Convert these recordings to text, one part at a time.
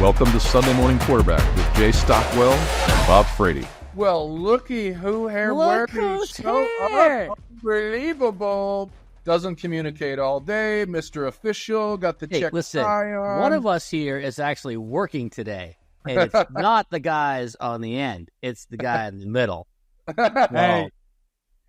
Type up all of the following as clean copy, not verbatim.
Welcome to Sunday Morning Quarterback with Jay Stockwell and Bob Frady. Well, looky who here. Look who's here. Unbelievable. Doesn't communicate all day. Mr. Official got the check tie on. One of us here is actually working today, and it's not the guys on the end. It's the guy in the middle.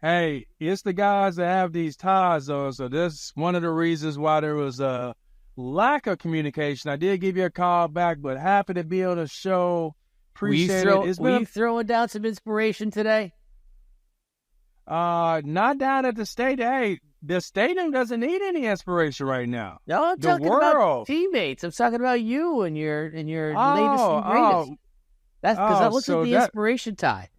Hey, it's the guys that have these ties on. So this is one of the reasons why there was a lack of communication. I did give you a call back, but happy to be on the show. Appreciate it. Were you throwing down some inspiration today? Not down at the stadium. Hey, the stadium doesn't need any inspiration right now. No, I'm talking about teammates. I'm talking about you and your latest and greatest. That's because that looks like the inspiration tie.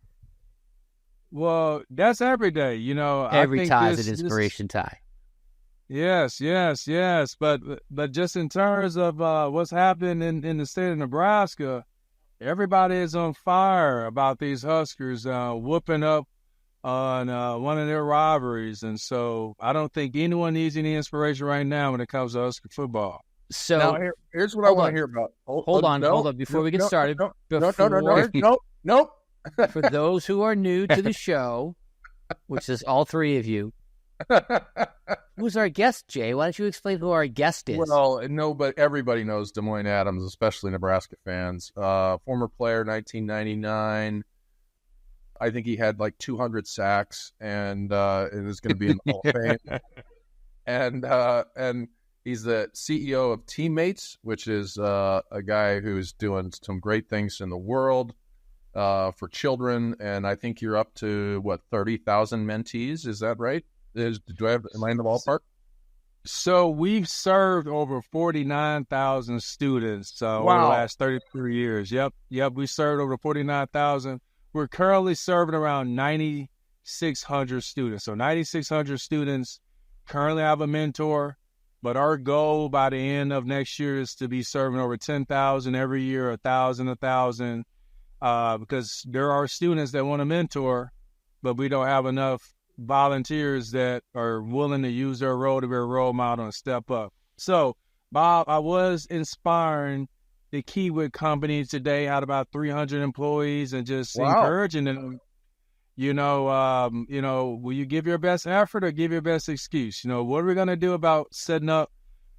Well, that's every day, you know. Every tie is an inspiration tie. Yes. But just in terms of what's happening in the state of Nebraska, everybody is on fire about these Huskers whooping up on one of their rivalries. And so I don't think anyone needs any inspiration right now when it comes to Husker football. So now, here's what I want to hear about. Hold on. Before we get started. Nope. For those who are new to the show, which is all three of you, who's our guest, Jay? Why don't you explain who our guest is? Well, no, but everybody knows DeMoine Adams, especially Nebraska fans. Former player, 1999. I think he had like 200 sacks, and it is going to be in the Hall of Fame. And he's the CEO of Teammates, which is a guy who's doing some great things in the world for children. And I think you're up to, 30,000 mentees? Is that right? Am I in the ballpark? So we've served over 49,000 students over the last 33 years. Yep. We served over 49,000. We're currently serving around 9,600 students. So 9,600 students currently have a mentor, but our goal by the end of next year is to be serving over 10,000 every year, 1,000, because there are students that want to mentor, but we don't have enough volunteers that are willing to use their role to be a role model and step up. So, Bob, I was inspiring the Kiewit company today, had about 300 employees, and just encouraging them, will you give your best effort or give your best excuse? What are we going to do about setting up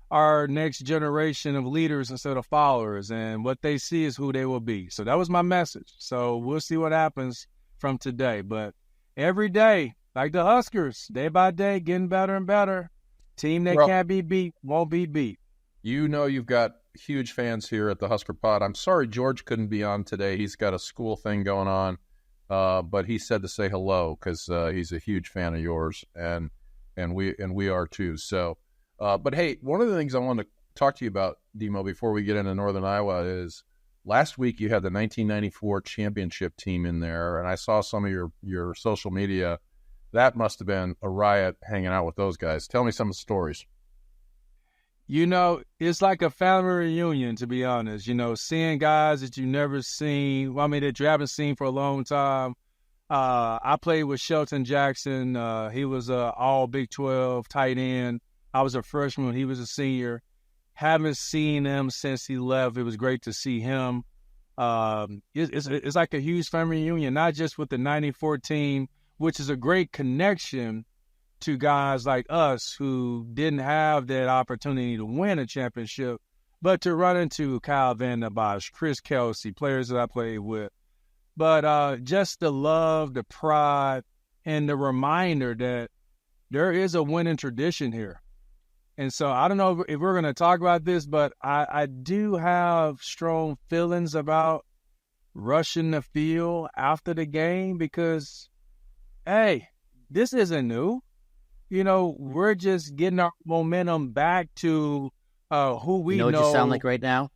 our next generation of leaders instead of followers? And what they see is who they will be. So that was my message. So we'll see what happens from today. But every day, like the Huskers, day by day, getting better and better. Team that can't be beat won't be beat. You've got huge fans here at the Husker Pod. I'm sorry George couldn't be on today. He's got a school thing going on, but he said to say hello because he's a huge fan of yours, and we are too. So, but hey, one of the things I wanted to talk to you about, Demo, before we get into Northern Iowa is last week you had the 1994 championship team in there, and I saw some of your social media. That must have been a riot hanging out with those guys. Tell me some of the stories. It's like a family reunion, to be honest. Seeing guys that you've never seen, that you haven't seen for a long time. I played with Shelton Jackson. He was an all Big 12 tight end. I was a freshman when he was a senior. Haven't seen him since he left. It was great to see him. It's like a huge family reunion, not just with the 94 team, which is a great connection to guys like us who didn't have that opportunity to win a championship, but to run into Kyle Van Der Bosch, Chris Kelsey, players that I played with. But just the love, the pride, and the reminder that there is a winning tradition here. And so I don't know if we're going to talk about this, but I do have strong feelings about rushing the field after the game because, hey, this isn't new. We're just getting our momentum back to who we know. You know what you sound like right now? You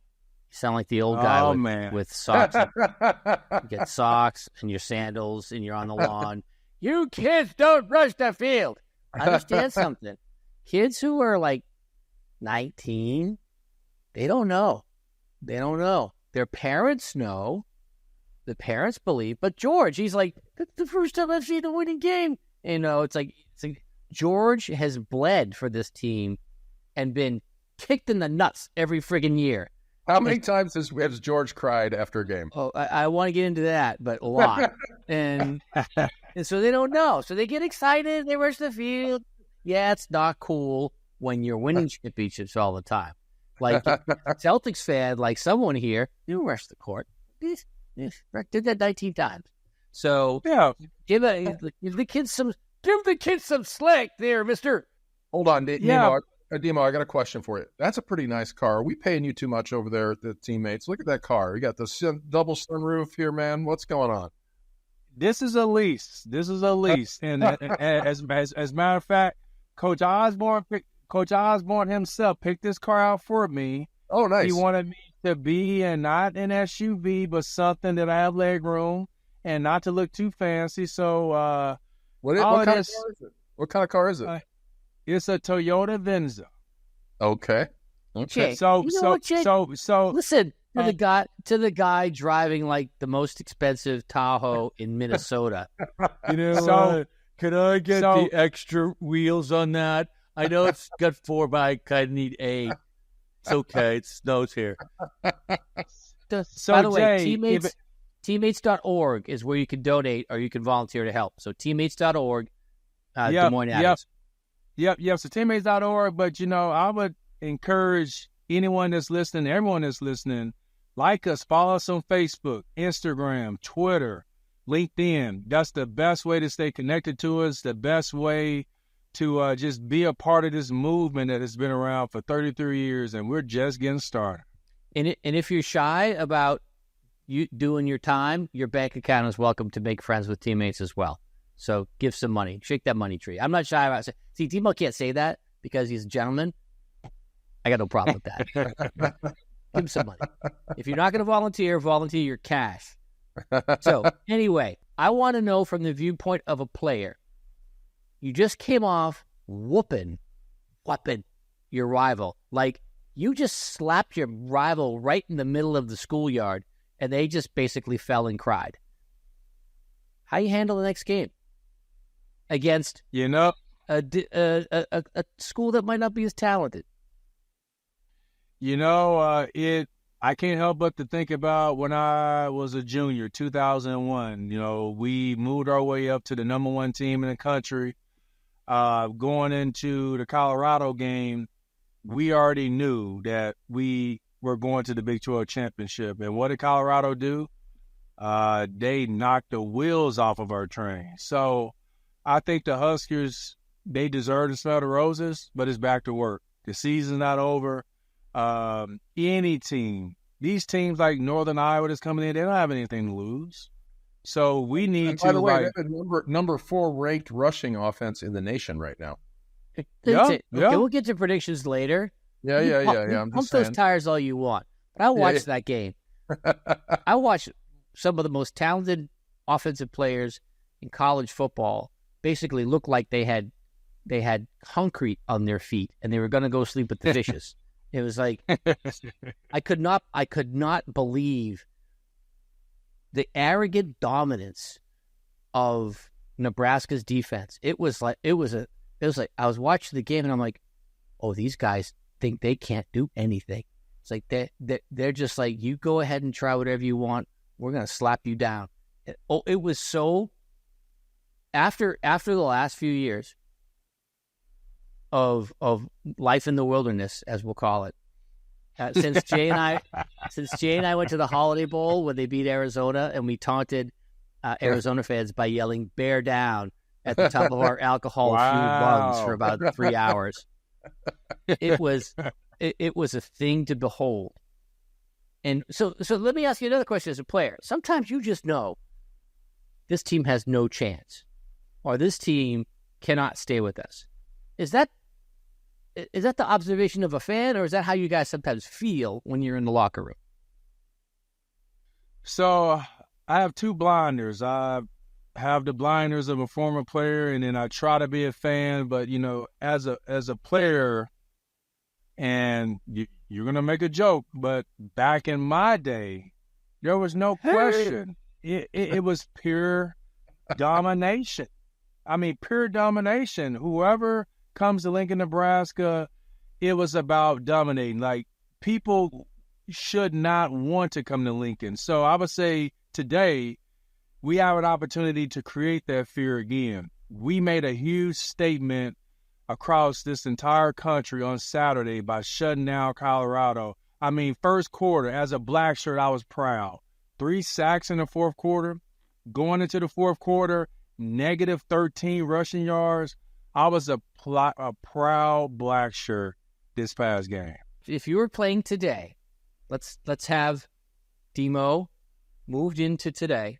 sound like the old guy with socks. You get socks and your sandals and you're on the lawn. You kids don't rush the field. Understand something. Kids who are like 19, they don't know. Their parents know. The parents believe. But George, he's like, the first time I've seen a winning game. It's like George has bled for this team and been kicked in the nuts every friggin' year. How many times has George cried after a game? Oh, I want to get into that, but a lot. and so they don't know. So they get excited. They rush the field. Yeah, it's not cool when you're winning championships all the time. Like Celtics fan, like someone here, you rush the court. Did that 19 times. So yeah, give the kids some slack there, mister. Hold on, Demo, I got a question for you. That's a pretty nice car. Are we paying you too much over there at the Teammates? Look at that car. You got the double sunroof here, man. What's going on? This is a lease. And as a matter of fact, Coach Osborne himself picked this car out for me. Oh, nice. He wanted me to be not an SUV, but something that I have leg room and not to look too fancy. So, what kind of car is it? What kind of car is it? It's a Toyota Venza. Okay. Jake, So listen to the guy driving like the most expensive Tahoe in Minnesota. Can I get the extra wheels on that? I know it's got 4, but I kind of need 8. It's okay. It snows here. By the way, teammates.org is where you can donate or you can volunteer to help. So teammates.org, DeMoine Adams. Yep. So teammates.org. But, I would encourage anyone that's listening, everyone that's listening, like us, follow us on Facebook, Instagram, Twitter, LinkedIn. That's the best way to stay connected to us, the best way to just be a part of this movement that has been around for 33 years, and we're just getting started. And if you're shy about you doing your time, your bank account is welcome to make friends with teammates as well. So give some money. Shake that money tree. I'm not shy about it. See, Demo can't say that because he's a gentleman. I got no problem with that. Give him some money. If you're not going to volunteer your cash. So anyway, I want to know from the viewpoint of a player. You just came off whooping your rival. Like you just slapped your rival right in the middle of the schoolyard and they just basically fell and cried. How you handle the next game against a school that might not be as talented? I can't help but to think about when I was a junior, 2001. We moved our way up to the number 1 team in the country. Going into the Colorado game, we already knew that we were going to the Big 12 championship. And what did Colorado do? They knocked the wheels off of our train. So I think the Huskers, they deserve to smell the roses, but it's back to work. The season's not over. Any team, these teams like Northern Iowa that's coming in, they don't have anything to lose. So we need to. By the way, number 4 ranked rushing offense in the nation right now. Okay, we'll get to predictions later. Yeah. I'm pump those tires all you want, but I watched that game. I watched some of the most talented offensive players in college football basically look like they had concrete on their feet and they were going to go sleep with the fishes. It was like I could not believe the arrogant dominance of Nebraska's defense. It was like I was watching the game and I'm like, oh, these guys think they can't do anything. It's like they're just like, you go ahead and try whatever you want. We're gonna slap you down. It was so. After the last few years of life in the wilderness, as we'll call it, since Jay and I went to the Holiday Bowl when they beat Arizona, and we taunted Arizona fans by yelling "bear down" at the top of our alcohol-fueled lungs for about 3 hours. It was a thing to behold. And so let me ask you another question as a player. Sometimes you just know this team has no chance, or this team cannot stay with us. Is that the observation of a fan, or is that how you guys sometimes feel when you're in the locker room? So I have 2 blinders. I have the blinders of a former player, and then I try to be a fan. But as a player, and you're gonna make a joke, but back in my day, there was no question. It was pure domination. I mean, pure domination. Whoever comes to Lincoln, Nebraska, it was about dominating. Like, people should not want to come to Lincoln. So I would say today we have an opportunity to create that fear again. We made a huge statement across this entire country on Saturday by shutting down Colorado. I mean, first quarter, as a black shirt, I was proud. 3 sacks in the fourth quarter. Going into the fourth quarter, negative 13 rushing yards. I was a proud black shirt this past game. If you were playing today, let's have Demo moved into today.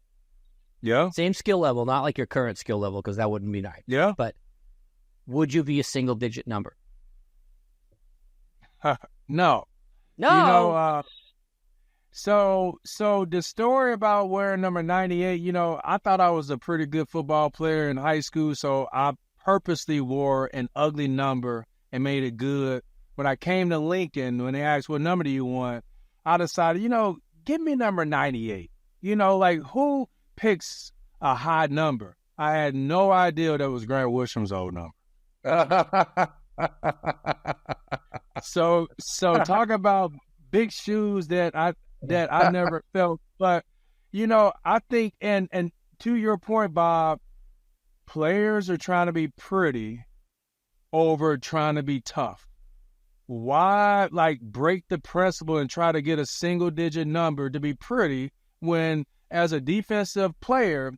Yeah. Same skill level, not like your current skill level, because that wouldn't be nice. Yeah. But would you be a single-digit number? No. No. You know, so the story about wearing number 98, you know, I thought I was a pretty good football player in high school, so I purposely wore an ugly number and made it good. When I came to Lincoln, when they asked, what number do you want? I decided, you know, give me number 98. You know, like, who picks a high number? I had no idea that was Grant Wisham's old number. So talk about big shoes that I never felt. But, you know, I think, and to your point, Bob, players are trying to be pretty over trying to be tough. Why, like, break the principle and try to get a single-digit number to be pretty when, as a defensive player,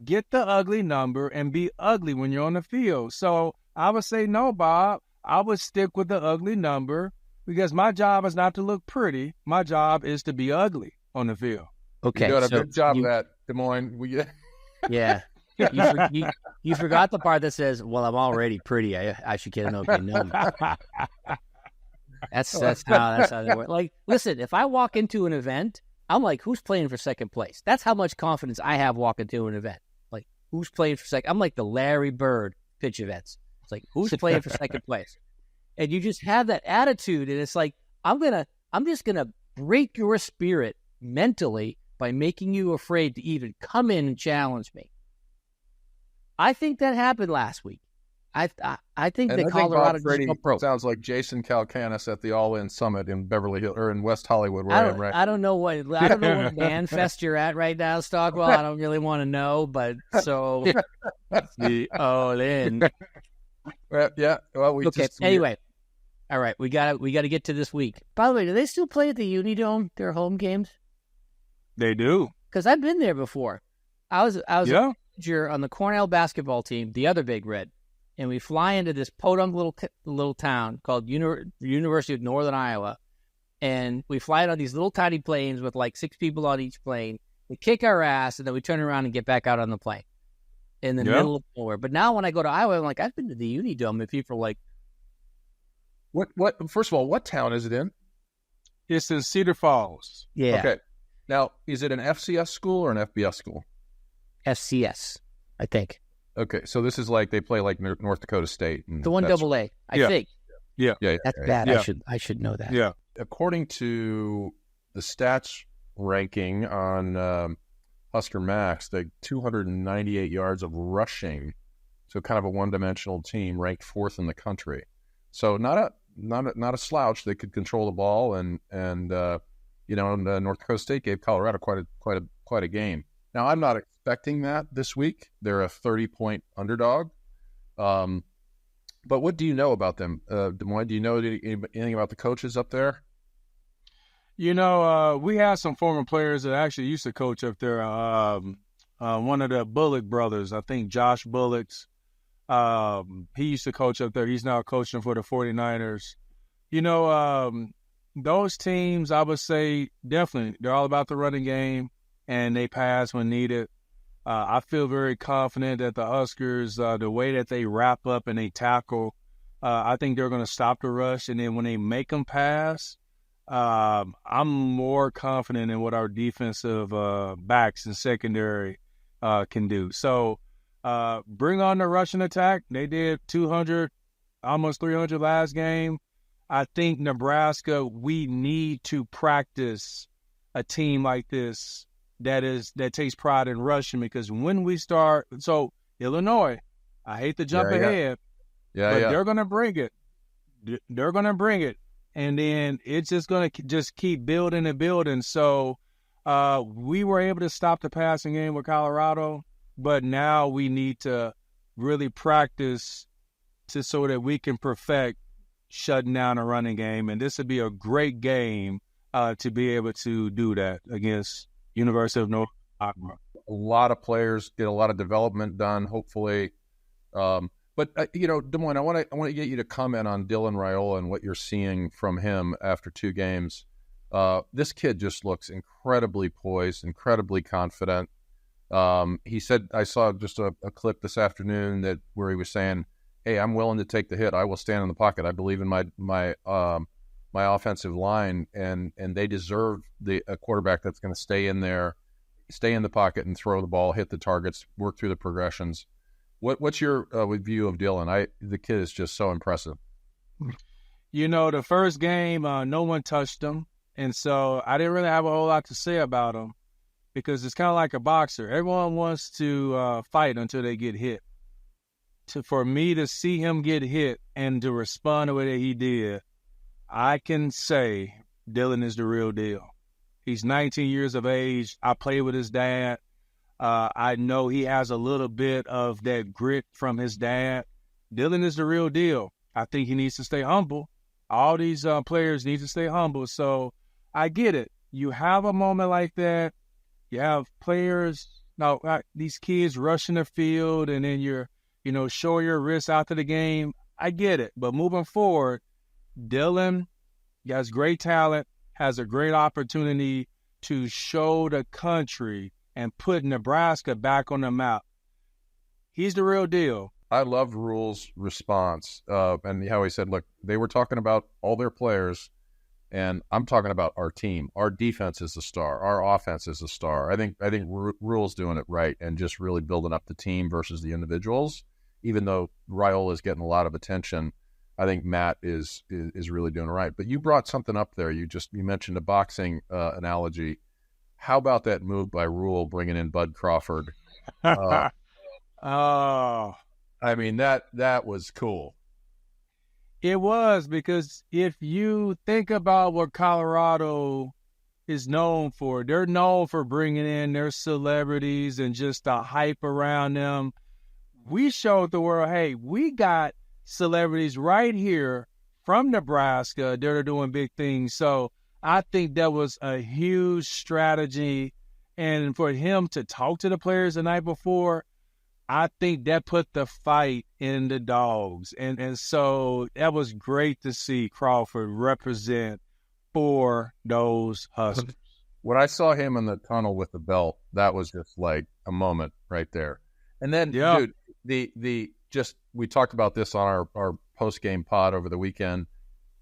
get the ugly number and be ugly when you're on the field? So I would say no, Bob. I would stick with the ugly number because my job is not to look pretty. My job is to be ugly on the field. Okay. You're doing a good job of that, Des Moines. Yeah. You forgot the part that says, well, I'm already pretty. I should get an okay number. That's how they work. Like, listen, if I walk into an event, I'm like, who's playing for second place? That's how much confidence I have walking to an event. Like, who's playing for second? I'm like the Larry Bird pitch events. It's like, who's playing for second place? And you just have that attitude, and it's like, I'm just gonna break your spirit mentally by making you afraid to even come in and challenge me. I think that happened last week. I think that Colorado just went pro. Sounds like Jason Calcanis at the All In Summit in Beverly Hills or in West Hollywood, where I am right. I don't know what manfest you're at right now, Stockwell. I don't really want to know, but so the All In. Well, yeah. Well, Anyway, all right. We got to get to this week. By the way, do they still play at the Unidome? Their home games? They do. Because I've been there before. I was a manager on the Cornell basketball team, the other Big Red. And we fly into this podunk little town called University of Northern Iowa. And we fly it on these little tiny planes with like 6 people on each plane. We kick our ass, and then we turn around and get back out on the plane in the middle of nowhere. But now when I go to Iowa, I'm like, I've been to the Unidome. And people are like, What? First of all, what town is it in? It's in Cedar Falls. Yeah. Okay. Now, is it an FCS school or an FBS school? FCS, I think. Okay, so this is like they play like North Dakota State. The 1AA, I think. Yeah. That's bad. Yeah. I should know that. Yeah. According to the stats ranking on Husker Max, they 298 yards of rushing, so kind of a one-dimensional team, ranked 4th in the country. So not a slouch. They could control the ball, and North Dakota State gave Colorado quite a game. Now, I'm not expecting that this week. They're a 30-point underdog. But what do you know about them, Des Moines? Do you know anything about the coaches up there? You know, we have some former players that actually used to coach up there. One of the Bullock brothers, I think Josh Bullock's. He used to coach up there. He's now coaching for the 49ers. You know, those teams, I would say, definitely, they're all about the running game, and they pass when needed. I feel very confident that the Huskers, the way that they wrap up and they tackle, I think they're going to stop the rush. And then when they make them pass, I'm more confident in what our defensive backs and secondary can do. So bring on the rushing attack. They did 200, almost 300 last game. I think Nebraska, we need to practice a team like this that takes pride in rushing, because when we start, so Illinois, I hate to jump ahead, but they're going to bring it. They're going to bring it. and then it's just going to just keep building and building. So we were able to stop the passing game with Colorado, but now we need to really practice so that we can perfect shutting down a running game. And this would be a great game to be able to do that against University of Northern Iowa. A lot of players get a lot of development done, hopefully. But DeMoine, I want to get you to comment on Dylan Raiola and what you're seeing from him after 2 games. This kid just looks incredibly poised, incredibly confident. He said, I saw just a clip this afternoon where he was saying, "Hey, I'm willing to take the hit. I will stand in the pocket. I believe in my offensive line, and they deserve a quarterback that's going to stay in there, stay in the pocket, and throw the ball, hit the targets, work through the progressions." What's your view of Dylan? The kid is just so impressive. The first game, no one touched him, and so I didn't really have a whole lot to say about him because it's kind of like a boxer. Everyone wants to fight until they get hit. For me to see him get hit and to respond the way that he did, I can say Dylan is the real deal. He's 19 years of age. I played with his dad. I know he has a little bit of that grit from his dad. Dylan is the real deal. I think he needs to stay humble. All these players need to stay humble. So I get it. You have a moment like that. You have players, these kids rushing the field, and then you're, show your wrist after the game. I get it. But moving forward, Dylan has great talent, has a great opportunity to show the country and put Nebraska back on the map. He's the real deal. I love Rhule's response and how he said, look, they were talking about all their players, and I'm talking about our team. Our defense is the star. Our offense is the star. I think Rhule's doing it right and just really building up the team versus the individuals. Even though Raiola is getting a lot of attention, I think Matt is really doing it right. But you brought something up there. You mentioned a boxing analogy. How about that move by Rhule bringing in Bud Crawford? Oh, I mean, that was cool. It was, because if you think about what Colorado is known for, they're known for bringing in their celebrities and just the hype around them. We showed the world, hey, we got celebrities right here from Nebraska that are doing big things. So I think that was a huge strategy. And for him to talk to the players the night before, I think that put the fight in the dogs. And so that was great to see Crawford represent for those Huskers. When I saw him in the tunnel with the belt, that was just like a moment right there. And then, dude, we talked about this on our post-game pod over the weekend,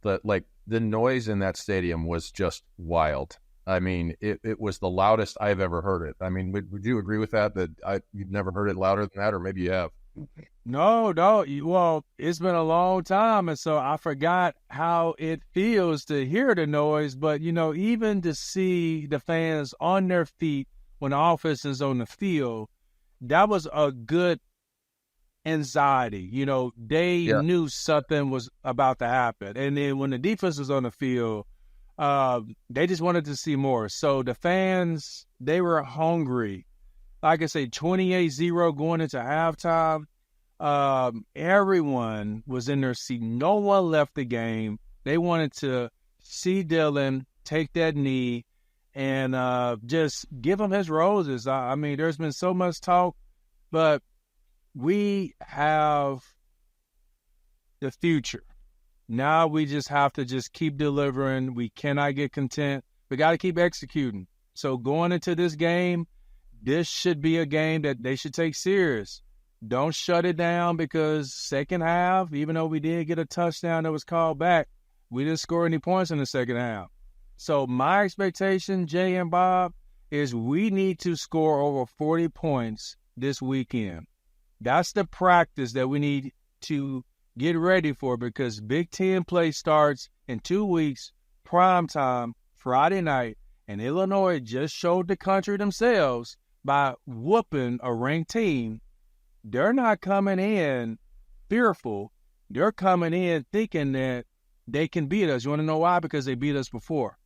that the noise in that stadium was just wild. I mean, it was the loudest I've ever heard it. I mean, would you agree with that you've never heard it louder than that, or maybe you have? No. Well, it's been a long time, and so I forgot how it feels to hear the noise. But, even to see the fans on their feet when the offense is on the field, that was a good anxiety. They knew something was about to happen. And then when the defense was on the field, they just wanted to see more. So the fans, they were hungry. Like I say, 28-0 going into halftime. Everyone was in their seat. No one left the game. They wanted to see Dylan take that knee and just give him his roses. I mean, there's been so much talk, but we have the future. Now we just have to just keep delivering. We cannot get content. We got to keep executing. So going into this game, this should be a game that they should take serious. Don't shut it down, because second half, even though we did get a touchdown that was called back, we didn't score any points in the second half. So my expectation, Jay and Bob, is we need to score over 40 points this weekend. That's the practice that we need to get ready for, because Big Ten play starts in 2 weeks, prime time, Friday night, and Illinois just showed the country themselves by whooping a ranked team. They're not coming in fearful. They're coming in thinking that they can beat us. You want to know why? Because they beat us before.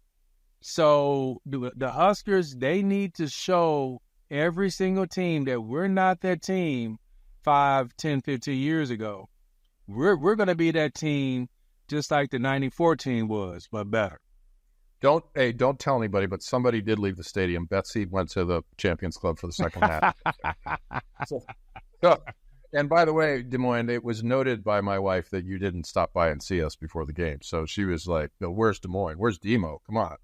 So the Huskers, they need to show every single team that we're not that team 5, 10, 15 years ago. We're going to be that team just like the 94 team was, but better. Don't tell anybody, but somebody did leave the stadium. Betsy went to the Champions Club for the second half. And by the way, Des Moines, it was noted by my wife that you didn't stop by and see us before the game. So she was like, "No, where's Des Moines? Where's Demo? Come on."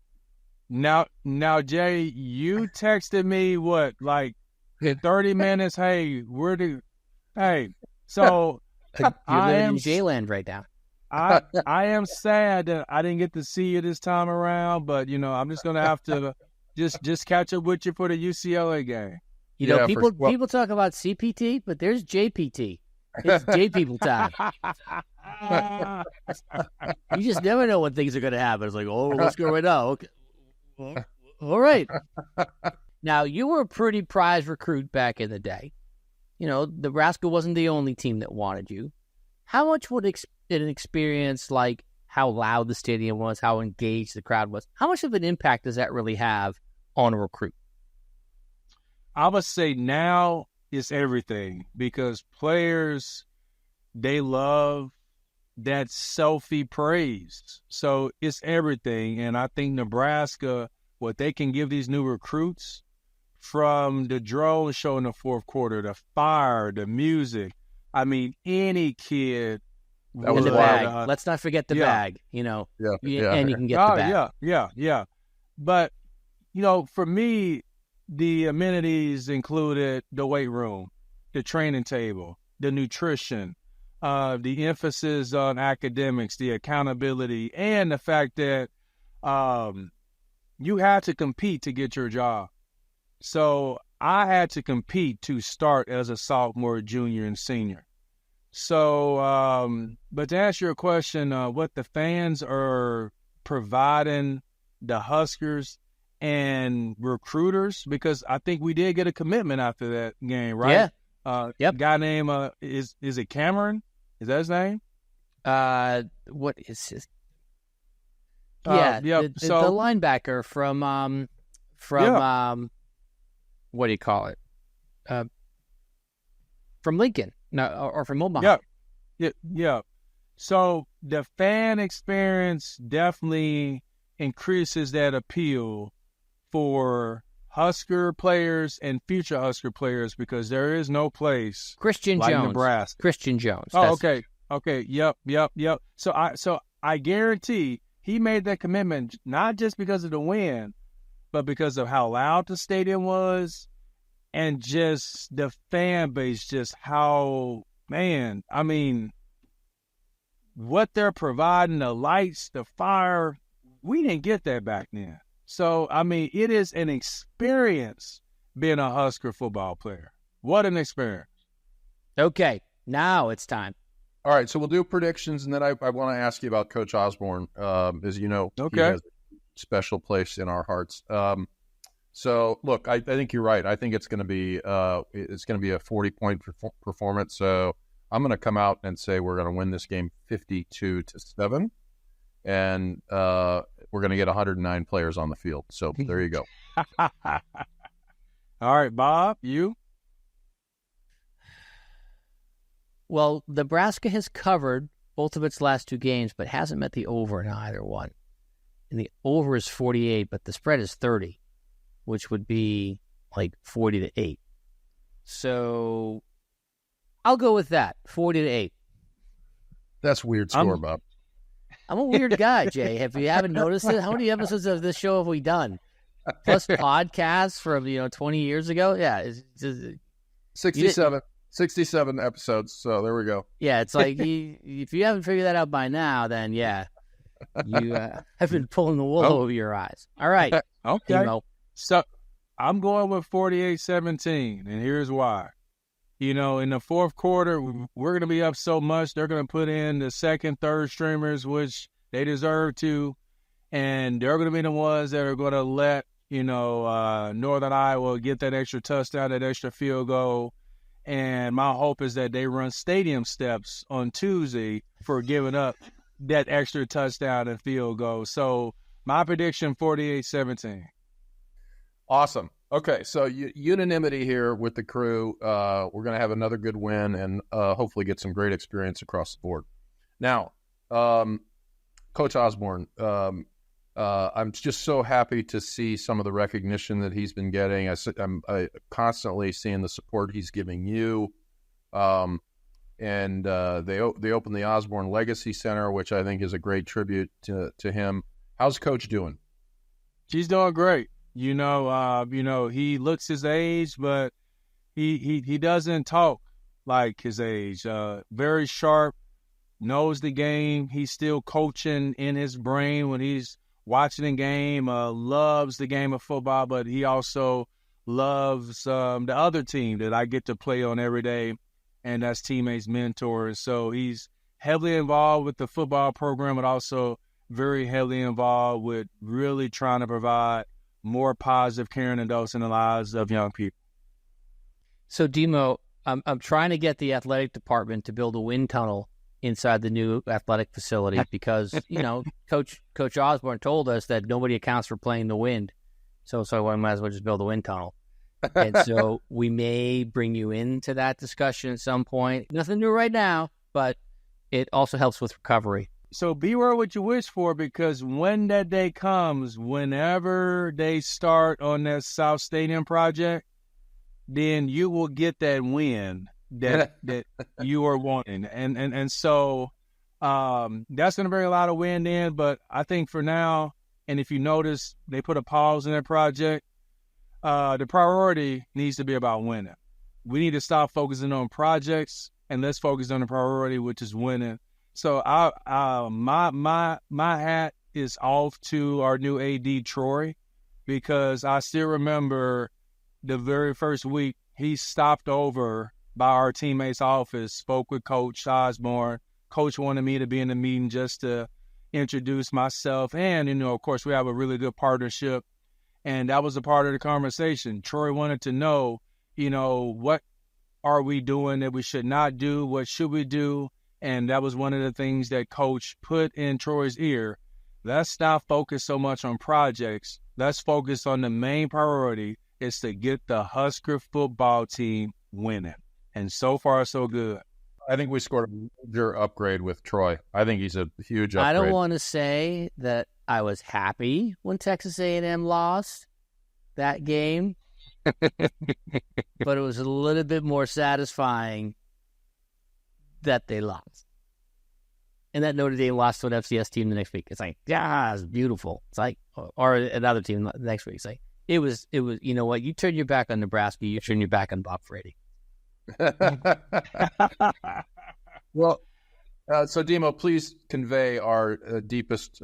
Now, Jay, you texted me like 30 minutes. Hey, so you're living in J-land right now. I am sad that I didn't get to see you this time around, but I'm just gonna have to just catch up with you for the UCLA game. People talk about CPT, but there's JPT. It's J people time. You just never know when things are going to happen. It's like, oh, let's go right now. Okay. Well, all right. Now, you were a pretty prized recruit back in the day. Nebraska wasn't the only team that wanted you. How much would an experience like how loud the stadium was, how engaged the crowd was, how much of an impact does that really have on a recruit? I would say now it's everything because players, they love that selfie praise. So it's everything. And I think Nebraska, what they can give these new recruits from the drone show in the fourth quarter, the fire, the music. I mean, any kid. That was the bag. Let's not forget the bag, and you can get the bag. Yeah. But, for me, the amenities included the weight room, the training table, the nutrition, the emphasis on academics, the accountability, and the fact that you had to compete to get your job. So I had to compete to start as a sophomore, junior, and senior. So, but to answer your question, what the fans are providing the Huskers and recruiters, because I think we did get a commitment after that game, right? Yeah. Yep. Guy named is it Cameron? Is that his name? What is his? Yeah. The linebacker from what do you call it? From Lincoln, or from Omaha. Yeah. So the fan experience definitely increases that appeal for Husker players and future Husker players because there is no place Christian like Jones. Nebraska. Christian Jones. Oh, okay. Yep. So I guarantee he made that commitment not just because of the win, but because of how loud the stadium was and just the fan base, just how, man, I mean, what they're providing, the lights, the fire, we didn't get that back then. So, I mean, it is an experience being a Husker football player. What an experience. Okay, now it's time. All right, so we'll do predictions, and then I want to ask you about Coach Osborne. As you know, okay, he has a special place in our hearts. So, look, I think you're right. I think it's going to be a 40-point performance. So I'm going to come out and say we're going to win this game 52-7, and we're going to get 109 players on the field. So there you go. All right, Bob, you? Well, Nebraska has covered both of its last two games, but hasn't met the over in either one. And the over is 48, but the spread is 30, which would be like 40-8. So I'll go with that, 40-8. That's a weird score, Bob. I'm a weird guy, Jay. If you haven't noticed it, how many episodes of this show have we done? Plus podcasts from 20 years ago. Yeah, it's just 67 episodes. So there we go. Yeah, it's like if you haven't figured that out by now, then yeah, you have been pulling the wool over your eyes. All right. Okay. So I'm going with 48-17, and here's why. In the fourth quarter, we're going to be up so much, they're going to put in the second, third streamers, which they deserve to, and they're going to be the ones that are going to let, Northern Iowa get that extra touchdown, that extra field goal, and my hope is that they run stadium steps on Tuesday for giving up that extra touchdown and field goal. So my prediction, 48-17. Awesome. Okay, so unanimity here with the crew. We're going to have another good win and hopefully get some great experience across the board. Now, Coach Osborne, I'm just so happy to see some of the recognition that he's been getting. I'm constantly seeing the support he's giving you. And they opened the Osborne Legacy Center, which I think is a great tribute to him. How's Coach doing? She's doing great. He looks his age, but he doesn't talk like his age. Very sharp, knows the game. He's still coaching in his brain when he's watching the game, loves the game of football, but he also loves the other team that I get to play on every day, and that's Teammates Mentors. So he's heavily involved with the football program, but also very heavily involved with really trying to provide more positive, caring adults in the lives of young people. So, Demo, I'm trying to get the athletic department to build a wind tunnel inside the new athletic facility because, Coach Osborne told us that nobody accounts for playing the wind. So I might as well just build a wind tunnel. And so we may bring you into that discussion at some point. Nothing new right now, but it also helps with recovery. So beware what you wish for, because when that day comes, whenever they start on that South Stadium project, then you will get that win that you are wanting. And so that's going to bring a lot of wind in. But I think for now, and if you notice, they put a pause in that project, the priority needs to be about winning. We need to stop focusing on projects and let's focus on the priority, which is winning. So my hat is off to our new AD, Troy, because I still remember the very first week he stopped over by our teammates' office, spoke with Coach Osborne. Coach wanted me to be in the meeting just to introduce myself. And, of course, we have a really good partnership. And that was a part of the conversation. Troy wanted to know, what are we doing that we should not do? What should we do? And that was one of the things that Coach put in Troy's ear. Let's not focus so much on projects. Let's focus on the main priority is to get the Husker football team winning. And so far, so good. I think we scored a major upgrade with Troy. I think he's a huge upgrade. I don't want to say that I was happy when Texas A&M lost that game, but it was a little bit more satisfying that they lost. And that Notre Dame lost to an FCS team the next week. It's like, yeah, it's beautiful. It's like, or another team the next week. It's like, it was, you know what? You turn your back on Nebraska, you turn your back on Bob Frady. Well, so Demo, please convey our deepest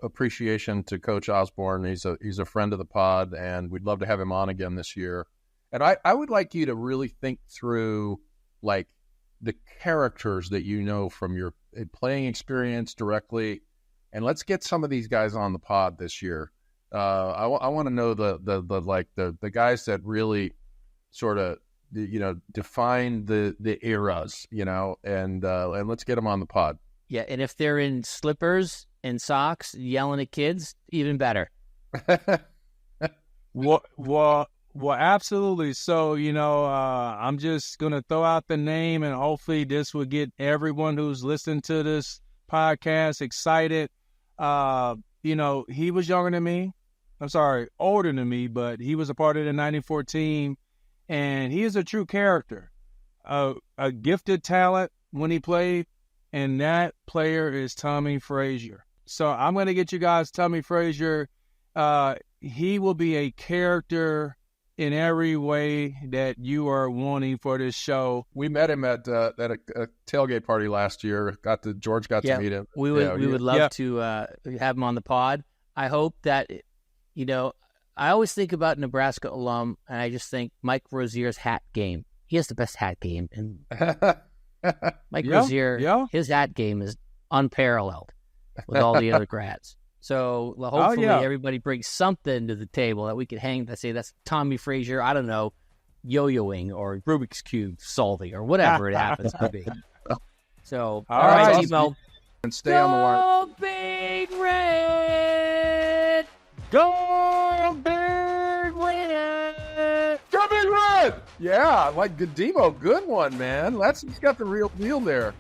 appreciation to Coach Osborne. He's a friend of the pod, and we'd love to have him on again this year. And I would like you to really think through, like, the characters that you know from your playing experience directly, and let's get some of these guys on the pod this year. I want to know the guys that really sort of define the eras, and let's get them on the pod. Yeah, and if they're in slippers and socks yelling at kids, even better. Well, absolutely. So, I'm just going to throw out the name, and hopefully this will get everyone who's listening to this podcast excited. He was younger than me. Older than me, but he was a part of the 94 team, and he is a true character, a gifted talent when he played, and that player is Tommy Frazier. So I'm going to get you guys Tommy Frazier. He will be a character in every way that you are wanting for this show. We met him at a tailgate party last year. George got to meet him. We would love to have him on the pod. I hope that, I always think about Nebraska alum, and I just think Mike Rozier's hat game. He has the best hat game. And Mike Rozier, his hat game is unparalleled with all the other grads. So hopefully everybody brings something to the table that we can hang that say that's Tommy Frazier, I don't know, yo-yoing or Rubik's Cube solving or whatever it happens to be. So, all right, Timo. and stay on the line. Go Big Red! Go Big Red! Go Big Red! Yeah, like Demo, good one, man. He's got the real deal there.